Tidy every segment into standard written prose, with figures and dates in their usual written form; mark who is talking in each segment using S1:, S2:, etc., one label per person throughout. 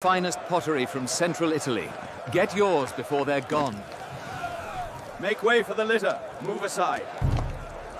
S1: Finest pottery from central Italy. Get yours before they're gone.
S2: Make way for the litter. Move aside.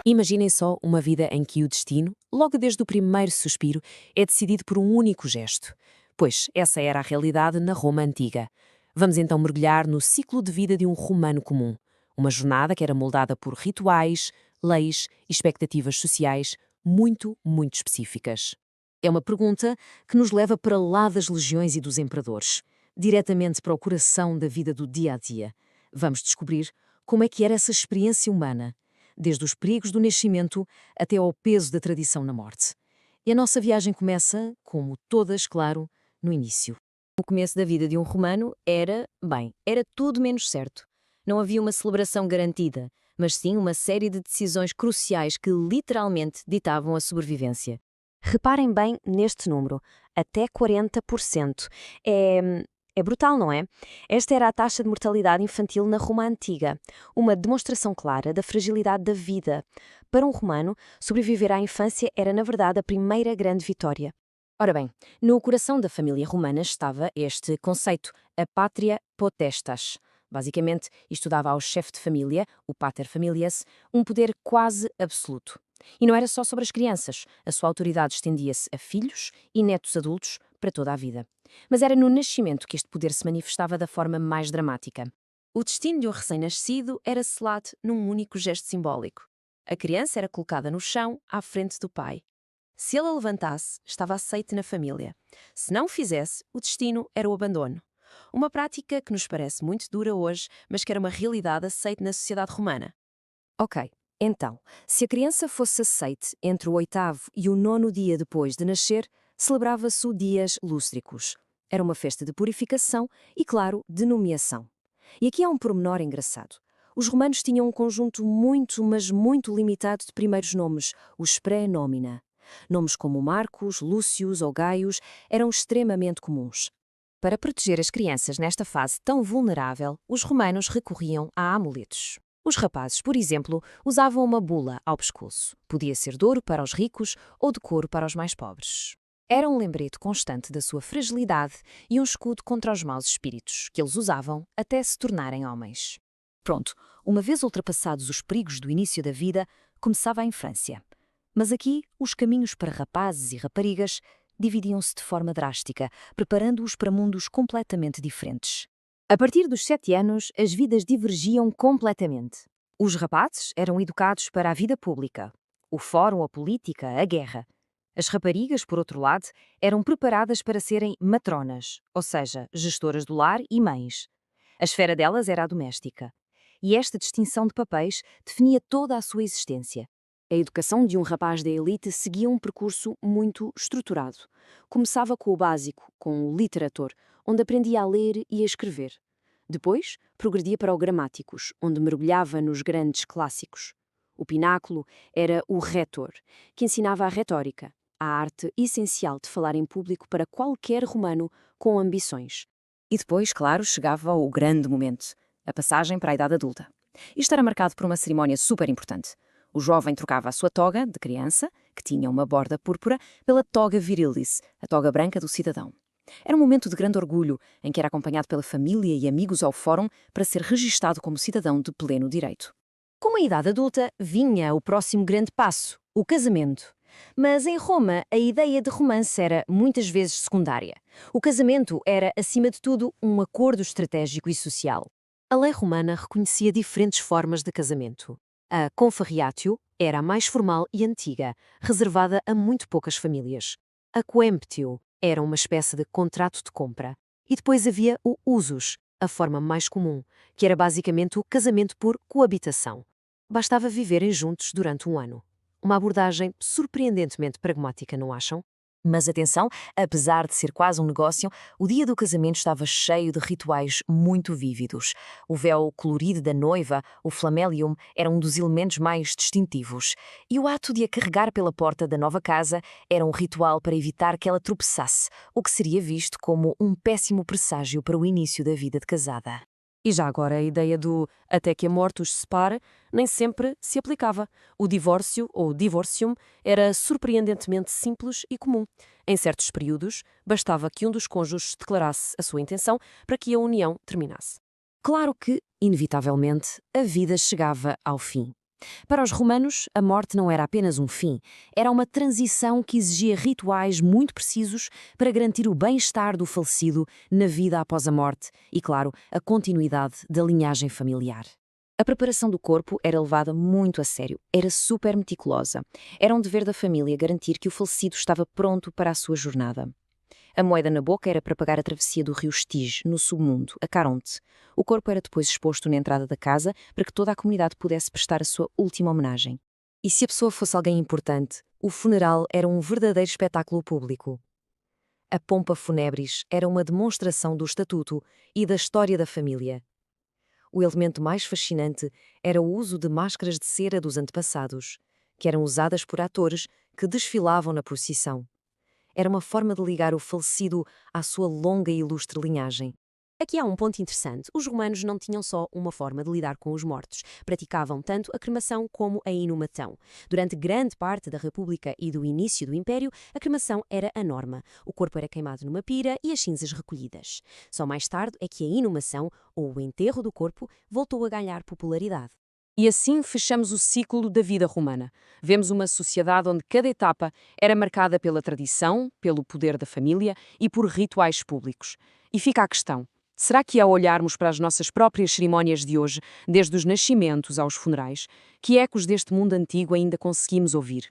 S3: Imaginem só uma vida em que o destino, logo desde o primeiro suspiro, é decidido por um único gesto. Pois essa era a realidade na Roma antiga. Vamos então mergulhar no ciclo de vida de um romano comum. Uma jornada que era moldada por rituais, leis e expectativas sociais muito específicas. É uma pergunta que nos leva para lá das legiões e dos imperadores, diretamente para o coração da vida do dia-a-dia. Vamos descobrir como é que era essa experiência humana, desde os perigos do nascimento até ao peso da tradição na morte. E a nossa viagem começa, como todas, claro, no início.
S4: O começo da vida de um romano era tudo menos certo. Não havia uma celebração garantida, mas sim uma série de decisões cruciais que literalmente ditavam a sobrevivência. Reparem bem neste número, até 40%. É brutal, não é? Esta era a taxa de mortalidade infantil na Roma antiga, uma demonstração clara da fragilidade da vida. Para um romano, sobreviver à infância era, na verdade, a primeira grande vitória. Ora bem, no coração da família romana estava este conceito, a pátria potestas. Basicamente, isto dava ao chefe de família, o pater familias, um poder quase absoluto. E não era só sobre as crianças, a sua autoridade estendia-se a filhos e netos adultos para toda a vida. Mas era no nascimento que este poder se manifestava da forma mais dramática. O destino de um recém-nascido era selado num único gesto simbólico. A criança era colocada no chão, à frente do pai. Se ele a levantasse, estava aceite na família. Se não o fizesse, o destino era o abandono. Uma prática que nos parece muito dura hoje, mas que era uma realidade aceite na sociedade romana. Ok, então, se a criança fosse aceite entre o 8º e o 9º dia depois de nascer, celebrava-se o Dias Lústricos. Era uma festa de purificação e, claro, de nomeação. E aqui há um pormenor engraçado. Os romanos tinham um conjunto muito limitado de primeiros nomes, os pré-nomina. Nomes como Marcos, Lúcius ou Gaius eram extremamente comuns. Para proteger as crianças nesta fase tão vulnerável, os romanos recorriam a amuletos. Os rapazes, por exemplo, usavam uma bula ao pescoço. Podia ser de ouro para os ricos ou de couro para os mais pobres. Era um lembrete constante da sua fragilidade e um escudo contra os maus espíritos, que eles usavam até se tornarem homens. Pronto, uma vez ultrapassados os perigos do início da vida, começava a infância. Mas aqui, os caminhos para rapazes e raparigas dividiam-se de forma drástica, preparando-os para mundos completamente diferentes. A partir dos 7 anos, as vidas divergiam completamente. Os rapazes eram educados para a vida pública, o fórum, a política, a guerra. As raparigas, por outro lado, eram preparadas para serem matronas, ou seja, gestoras do lar e mães. A esfera delas era a doméstica. E esta distinção de papéis definia toda a sua existência. A educação de um rapaz da elite seguia um percurso muito estruturado. Começava com o básico, com o literator, onde aprendia a ler e a escrever. Depois, progredia para o gramáticos, onde mergulhava nos grandes clássicos. O pináculo era o retor, que ensinava a retórica, a arte essencial de falar em público para qualquer romano com ambições. E depois, claro, chegava o grande momento, a passagem para a idade adulta. Isto era marcado por uma cerimónia super importante. O jovem trocava a sua toga, de criança, que tinha uma borda púrpura, pela toga virilis, a toga branca do cidadão. Era um momento de grande orgulho, em que era acompanhado pela família e amigos ao fórum para ser registado como cidadão de pleno direito. Com a idade adulta, vinha o próximo grande passo, o casamento. Mas em Roma, a ideia de romance era muitas vezes secundária. O casamento era, acima de tudo, um acordo estratégico e social. A lei romana reconhecia diferentes formas de casamento. A confarreatio era a mais formal e antiga, reservada a muito poucas famílias. A coemptio era uma espécie de contrato de compra. E depois havia o usus, a forma mais comum, que era basicamente o casamento por coabitação. Bastava viverem juntos durante um ano. Uma abordagem surpreendentemente pragmática, não acham? Mas atenção, apesar de ser quase um negócio, o dia do casamento estava cheio de rituais muito vívidos. O véu colorido da noiva, o flamelium, era um dos elementos mais distintivos. E o ato de a carregar pela porta da nova casa era um ritual para evitar que ela tropeçasse, o que seria visto como um péssimo presságio para o início da vida de casada.
S3: E já agora a ideia do até que a morte os separe nem sempre se aplicava. O divórcio, ou divorcium, era surpreendentemente simples e comum. Em certos períodos, bastava que um dos cônjuges declarasse a sua intenção para que a união terminasse. Claro que, inevitavelmente, a vida chegava ao fim. Para os romanos, a morte não era apenas um fim, era uma transição que exigia rituais muito precisos para garantir o bem-estar do falecido na vida após a morte e, claro, a continuidade da linhagem familiar. A preparação do corpo era levada muito a sério, era super meticulosa. Era um dever da família garantir que o falecido estava pronto para a sua jornada. A moeda na boca era para pagar a travessia do rio Estige, no submundo, a Caronte. O corpo era depois exposto na entrada da casa para que toda a comunidade pudesse prestar a sua última homenagem. E se a pessoa fosse alguém importante, o funeral era um verdadeiro espetáculo público. A pompa funebris era uma demonstração do estatuto e da história da família. O elemento mais fascinante era o uso de máscaras de cera dos antepassados, que eram usadas por atores que desfilavam na procissão. Era uma forma de ligar o falecido à sua longa e ilustre linhagem. Aqui há um ponto interessante. Os romanos não tinham só uma forma de lidar com os mortos. Praticavam tanto a cremação como a inumação. Durante grande parte da República e do início do Império, a cremação era a norma. O corpo era queimado numa pira e as cinzas recolhidas. Só mais tarde é que a inumação, ou o enterro do corpo, voltou a ganhar popularidade. E assim fechamos o ciclo da vida romana. Vemos uma sociedade onde cada etapa era marcada pela tradição, pelo poder da família e por rituais públicos. E fica a questão: será que ao olharmos para as nossas próprias cerimónias de hoje, desde os nascimentos aos funerais, que ecos deste mundo antigo ainda conseguimos ouvir?